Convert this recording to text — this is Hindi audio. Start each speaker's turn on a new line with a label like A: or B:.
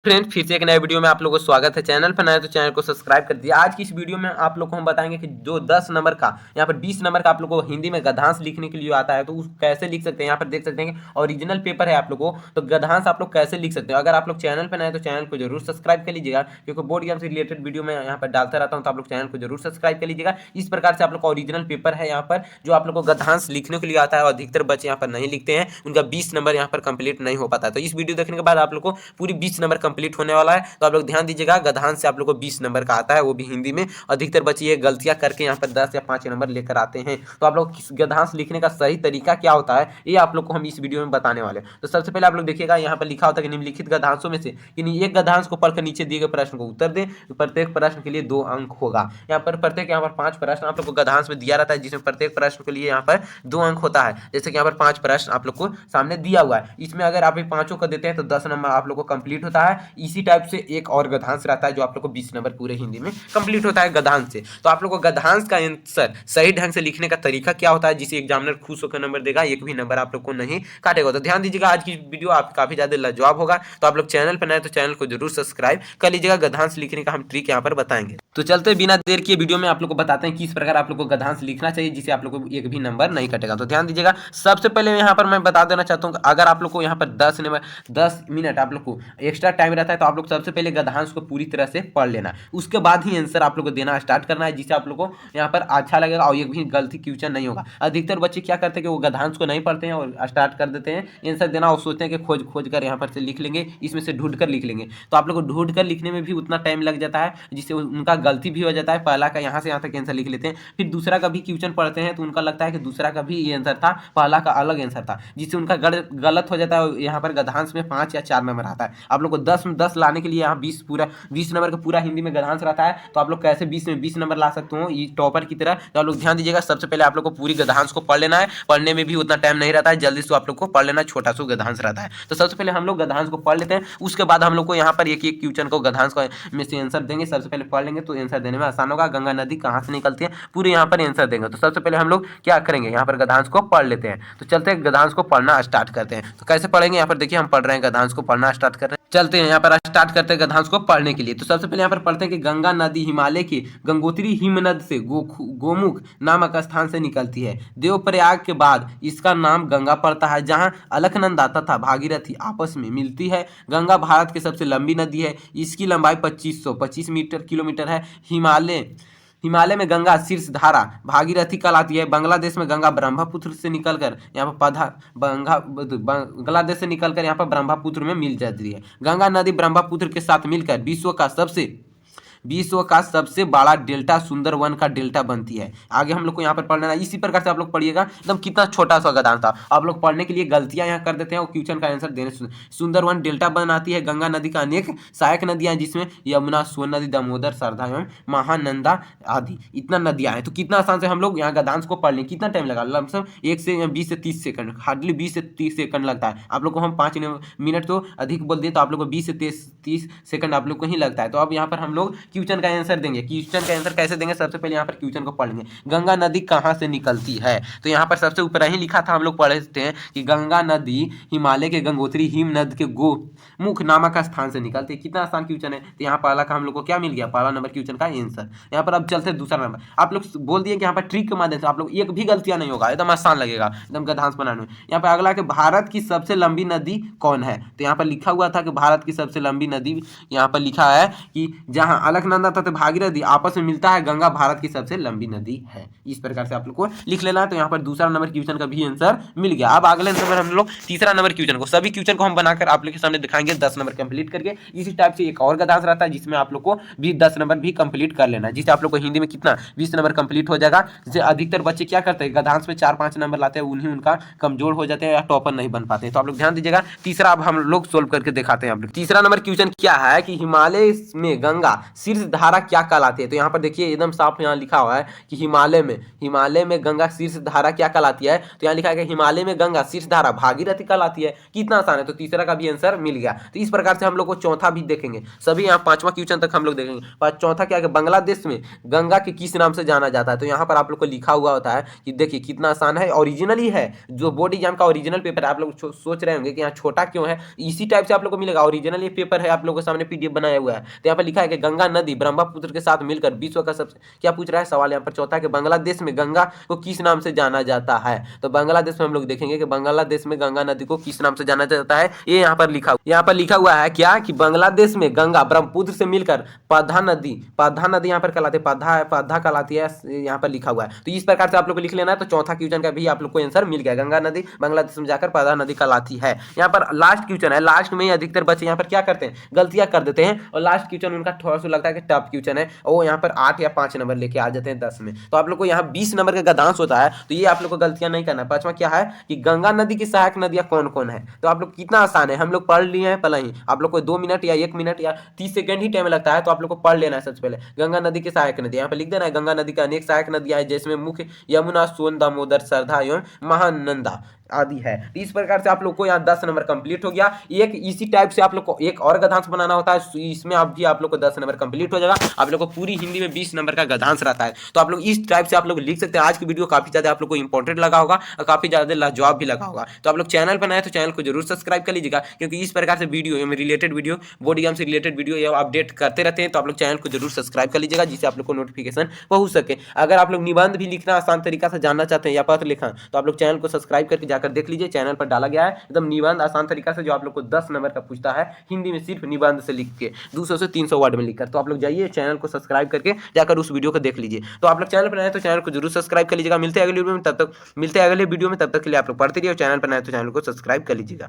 A: फ्रेंड फिर से एक नए वीडियो में आप लोगों को स्वागत है। चैनल पर नए तो चैनल को सब्सक्राइब कर दिया। आज की इस वीडियो में आप लोग को हम बताएंगे कि जो 10 नंबर का यहाँ पर 20 नंबर का आप लोगों को हिंदी में गद्यांश लिखने के लिए आता है तो उस कैसे लिख सकते हैं। यहाँ पर देख सकते हैं कि ओरिजिनल पेपर है आप लोगों को, तो गद्यांश आप लोग कैसे लिख सकते हो। अगर आप लोग चैनल पर नए तो चैनल को जरूर सब्सक्राइब कर लीजिएगा, क्योंकि बोर्ड एग्जाम से रिलेटेड वीडियो में यहाँ पर डालता रहता हूँ, तो आप लोग चैनल को जरूर सब्सक्राइब कर लीजिएगा। इस प्रकार से आप लोग का ओरिजिनल पेपर है यहाँ पर जो आप लोग को गद्यांश लिखने के लिए आता है, और अधिकतर बच्चे यहाँ पर नहीं लिखते हैं, उनका 20 नंबर यहाँ पर कंप्लीट नहीं हो पाता है। तो इस वीडियो देखने के बाद आप लोग को पूरी 20 नंबर कंप्लीट होने वाला है। तो आप लोग ध्यान दीजिएगा, गद्यांश से आप लोग को 20 नंबर का आता है, वो भी हिंदी में। अधिकतर बच्चे ये गलतियां करके यहाँ पर 10 या 5 नंबर लेकर आते हैं। तो आप लोग गद्यांश लिखने का सही तरीका क्या होता है ये आप लोग को हम इस वीडियो में बताने वाले हैं। तो सबसे पहले आप लोग देखिएगा, यहाँ पर लिखा होता है कि निम्नलिखित गद्यांशों में से किन्हीं एक गद्यांश को पढ़कर नीचे दिए गए प्रश्न को उत्तर दें। प्रत्येक प्रश्न के लिए 2 अंक होगा। यहाँ पर प्रत्येक यहाँ पर 5 प्रश्न आप लोग को गद्यांश में दिया रहता है, जिसमें प्रत्येक प्रश्न के लिए यहाँ पर 2 अंक होता है। जैसे कि यहाँ पर 5 प्रश्न आप लोग को सामने दिया हुआ है, इसमें अगर आप पांचों को देते हैं तो 10 नंबर आप लोग को कंप्लीट होता है। इसी टाइप से एक और गद्यांश रहता है जो आप लोग को 20 नंबर पूरे हिंदी में कंप्लीट होता है गद्यांश से। तो आप लोग को गद्यांश का आंसर सही ढंग से लिखने का तरीका क्या होता है, जिसे एग्जामिनर खुश होकर नंबर देगा, एक भी नंबर आप लोग को नहीं काटेगा। तो ध्यान दीजिएगा, आज की वीडियो आप काफी ज्यादा लाजवाब होगा। तो आप लोग चैनल पर नए तो चैनल को जरूर सब्सक्राइब कर लीजिएगा। गद्यांश लिखने का हम ट्रिक यहाँ पर बताएंगे। तो चलते बिना देर किए वीडियो में आप लोग को बताते हैं किस प्रकार आप लोग को गद्यांश लिखना चाहिए, जिसे आप लोग को एक भी नंबर नहीं कटेगा। तो ध्यान दीजिएगा, सबसे पहले यहाँ पर मैं बता देना चाहता हूँ, अगर आप लोग को यहाँ पर 10 मिनट आप लोग को एक्स्ट्रा टाइम रहता है, तो आप लोग सबसे पहले गद्यांश को पूरी तरह से पढ़ लेना, उसके बाद ही आंसर आप लोग को देना स्टार्ट करना है, जिससे आप लोग को यहाँ पर अच्छा लगेगा और एक भी गलती क्वेश्चन नहीं होगा। अधिकतर बच्चे क्या करते हैं कि वो गद्यांश को नहीं पढ़ते हैं और स्टार्ट कर देते हैं आंसर देना, और सोचते हैं कि खोज खोज कर यहाँ पर से लिख लेंगे, इसमें से ढूंढ कर लिख लेंगे। तो आप लोग को ढूंढ कर लिखने में भी उतना टाइम लग जाता है, जिससे उनका गलती भी हो जाता है। पहला का यहाँ से यहाँ तक आंसर लिख लेते हैं, फिर दूसरा का भी क्वेश्चन पढ़ते हैं तो उनका लगता है कि दूसरा का भी ये आंसर था, पहला का अलग आंसर था, जिससे उनका गलत हो जाता है। यहाँ पर गद्यांश में 5 या 4 नंबर आता है। आप लोग को 10 लाने के लिए यहाँ 20 नंबर का पूरा हिंदी में गद्यांश रहता है, तो आप लोग कैसे 20 में 20 नंबर ला सकते हो ये टॉपर की तरह। तो आप लोग ध्यान दीजिएगा, सबसे पहले आप लोग को पूरी गद्यांश को पढ़ लेना है। पढ़ने में भी उतना टाइम नहीं रहता है, जल्दी से आप लोग को पढ़ लेना, छोटा सा गद्यांश रहता है। तो सबसे पहले हम लोग गद्यांश को पढ़ लेते हैं, उसके बाद हम लोग को यहाँ पर एक एक क्वेश्चन को गद्यांश में से आंसर देंगे। सबसे पहले पढ़ लेंगे तो आंसर देने में आसान होगा। गंगा नदी कहाँ से निकलती है, पूरे यहाँ पर आंसर देंगे। तो सबसे पहले हम लोग क्या करेंगे, यहाँ पर गद्यांश को पढ़ लेते हैं। तो चलते हैं गद्यांश को पढ़ना स्टार्ट करते हैं। तो कैसे पढ़ेंगे, यहाँ पर देखिए हम पढ़ रहे हैं, गद्यांश को पढ़ना स्टार्ट कर रहे हैं। चलते हैं यहाँ पर स्टार्ट करते हैं गद्यांश को पढ़ने के लिए। तो सबसे पहले यहाँ पर पढ़ते हैं कि गंगा नदी हिमालय के गंगोत्री हिमनद से गोमुख नामक स्थान से निकलती है। देवप्रयाग के बाद इसका नाम गंगा पड़ता है, जहाँ अलकनंदा तथा भागीरथी आपस में मिलती है। गंगा भारत की सबसे लंबी नदी है, इसकी लंबाई 2525 मीटर किलोमीटर है। हिमालय में गंगा शीर्ष धारा भागीरथी कहलाती है। बांग्लादेश में गंगा ब्रह्मपुत्र से निकलकर यहाँ पर बांग्लादेश से निकलकर यहाँ पर ब्रह्मपुत्र में मिल जाती है। गंगा नदी ब्रह्मपुत्र के साथ मिलकर विश्व का सबसे बड़ा डेल्टा सुंदरवन का डेल्टा बनती है। आगे हम लोग को यहाँ पर पढ़ना है, इसी प्रकार से आप लोग पढ़िएगा। एकदम कितना छोटा सा गद्यांश था, आप लोग पढ़ने के लिए गलतियां यहाँ कर देते हैं और क्वेश्चन का आंसर देने। सुंदरवन डेल्टा बनाती है गंगा नदी का अनेक सहायक नदियां, जिसमें यमुना, सोन नदी, दामोदर, सरधा एवं महानंदा आदि इतना नदियां हैं। तो कितना आसान से हम लोग यहाँ गद्यांश को पढ़ लें। कितना टाइम लगा, लमसम 1 से 20 से 30 सेकंड, हार्डली 20 से 30 सेकंड लगता है। आप लोग को हम 5 मिनट तो अधिक बोल दिए, तो आप लोग को 20 से 30 सेकंड आप लोग को ही लगता है। तो अब यहाँ पर हम लोग क्वेश्चन का आंसर देंगे। क्वेश्चन का आंसर कैसे देंगे, सबसे पहले यहाँ पर क्वेश्चन को पढ़ लेंगे। गंगा नदी कहाँ से निकलती है, तो यहाँ पर सबसे ऊपर ही लिखा था, हम लोग पढ़े थे कि गंगा नदी हिमालय के गंगोत्री हिमनद के गोमुख नामक स्थान से निकलती है। कितना आसान क्वेश्चन है। तो यहाँ पहला का हम लोग को क्या मिल गया, पहला नंबर क्वेश्चन का आंसर। यहाँ पर अब चलते हैं दूसरा नंबर। आप लोग बोल दिए कि यहाँ पर ट्रिक के माध्यम से आप लोग एक भी गलतियां नहीं होगा, एकदम आसान लगेगा एकदम गद्यांश बनाने में। यहाँ पर अगला कि भारत की सबसे लंबी नदी कौन है, तो यहाँ पर लिखा हुआ था कि भारत की सबसे लंबी नदी यहाँ पर लिखा है कि जहाँ अलकनंदा तथा भागीरथी आपस में मिलता है, गंगा भारत की सबसे लंबी नदी है। इस प्रकार से आप लोग को लिख लेना है। तो यहाँ पर दूसरा नंबर क्वेश्चन का भी आंसर मिल गया। अब अगले नंबर हम लोग तीसरा नंबर क्वेश्चन को, सभी क्वेश्चन को हम बनाकर आप लोग के सामने दिखाएंगे 10 नंबर कंप्लीट करके। इसी टाइप से एक और गद्यांश रहता है, जिसमें आप लोग को भी 10 नंबर भी कंप्लीट कर लेना है, जिससे आप लोग को हिंदी में कितना 20 नंबर कंप्लीट हो जाएगा। जैसे अधिकतर बच्चे क्या करते हैं, गद्यांश में 4-5 नंबर लाते हैं, उन्हीं उनका कमजोर हो जाते हैं या टॉपर नहीं बन पाते हैं। तो आप लोग ध्यान दीजिएगा। तीसरा अब हम लोग सोल्व करके दिखाते हैं। आप लोग तीसरा नंबर क्वेश्चन क्या है कि हिमालय में गंगा शीर्ष धारा क्या कहलाती है? तो यहाँ पर देखिए एकदम साफ यहाँ लिखा हुआ है कि हिमालय में गंगा शीर्ष धारा क्या कहलाती है? तो यहाँ लिखा है कि हिमालय में गंगा शीर्ष धारा भागीरथी कहलाती है। कितना आसान है, तो तीसरा का भी आंसर मिल गया। तो इस प्रकार से हम लोग को चौथा भी देखेंगे, सभी यहाँ पांचवा क्वेश्चन तक हम लोग देखेंगे। पर चौथा क्या है, बांग्लादेश में गंगा के किस नाम से जाना जाता है? तो यहाँ पर आप लोग को लिखा हुआ होता है कि देखिए कितना आसान है, ओरिजिनली है। जो बोर्ड एग्जाम का ओरिजिनल पेपर है, आप लोग सोच रहे होंगे कि यहाँ छोटा क्यों है, इसी टाइप से आप लोग को मिलेगा। ओरिजिनल ये पेपर है, आप लोगों के सामने पीडीएफ बनाया हुआ है। तो यहाँ पर लिखा है कि गंगा नदी ब्रह्मपुत्र के साथ मिलकर विश्व का सबसे, क्या पूछ रहा है सवाल यहाँ पर चौथा, कि बांग्लादेश में गंगा को किस नाम से जाना जाता है? तो बांग्लादेश में हम लोग देखेंगे कि बांग्लादेश में गंगा नदी को किस नाम से जाना जाता है। ये यहाँ पर लिखा हुआ है क्या, कि बांग्लादेश में गंगा ब्रह्मपुत्र से मिलकर पद्मा नदी यहाँ पर कहलाती है, पद्मा कहलाती है, यहाँ पर लिखा हुआ है। तो इस प्रकार से आप लोग को लिख लेना है। तो चौथा क्वेश्चन का भी आप लोग को आंसर मिल गया, गंगा नदी बांग्लादेश में जाकर पद्मा नदी कहलाती है। यहाँ पर लास्ट क्वेश्चन है, लास्ट में अधिकतर बच्चे यहाँ पर क्या करते हैं, गलतियां कर देते हैं, और लास्ट क्वेश्चन उनका थोड़ा सा लगता है कि टफ क्वेश्चन है, और वो यहाँ पर 8 या 5 नंबर लेके आ जाते हैं 10 में। तो आप लोग को यहाँ 20 नंबर का गद्यांश होता है, तो ये आप लोग को गलतियां नहीं करना है। पांचवा क्या है, कि गंगा नदी की सहायक नदियां कौन कौन है? तो आप लोग कितना आसान है, हम लोग पढ़ लिए हैं पहले ही। आप लोग को 2 मिनट या 1 मिनट या 30 सेकंड ही टाइम लगता है, तो आप लोग को पढ़ लेना है। सबसे पहले गंगा नदी की सहायक नदी यहाँ पे लिख देना है। गंगा नदी का अनेक सहायक नदियां हैं, जिसमें मुख्य यमुना, सोन, दामोदर, सरधा एवं महानंदा आदि है। तो इस प्रकार से आप लोग को यहाँ 10 नंबर कंप्लीट हो गया। एक इसी टाइप से आप लोग को एक और गद्यांश बनाना होता है, इसमें आप लोग को 10 नंबर कंप्लीट हो जाएगा। आप लोग को पूरी हिंदी में 20 नंबर का गद्यांश रहता है। तो आप लोग इस टाइप से आप लोग लिख सकते हैं। आज की वीडियो काफी ज्यादा आप लोग को इंपॉर्टेंट लगा होगा और काफी ज्यादा लाजवाब भी लगा होगा। तो आप लोग चैनल पर नए तो चैनल को जरूर सब्सक्राइब कर लीजिएगा, क्योंकि इस प्रकार से video related video, board exam से रिलेटेड वीडियो ये अपडेट करते रहते हैं। तो आप लोग चैनल को जरूर सब्सक्राइब कर लीजिएगा, जिससे आप लोग को नोटिफिकेशन पहुंच सके। अगर आप लोग निबंध भी लिखना आसान तरीका से जानना चाहते हैं या पत्र लिखना, तो आप लोग चैनल को सब्सक्राइब करके जाकर देख लीजिए। चैनल पर डाला गया है एकदम निबंध आसान तरीका से, जो आप लोग को 10 नंबर का पूछता है हिंदी में, सिर्फ निबंध से लिख के 200 से 300 वर्ड में लिखकर। तो आप लोग जाइए चैनल को सब्सक्राइब करके जाकर उस वीडियो को देख लीजिए। तो आप लोग चैनल पर नए तो चैनल को जरूर सब्सक्राइब कर लीजिएगा। मिलते हैं अगले वीडियो में, तब तक के लिए आप लोग पढ़ते रहिए। चैनल पर नए तो चैनल को सब्सक्राइब कर लीजिएगा।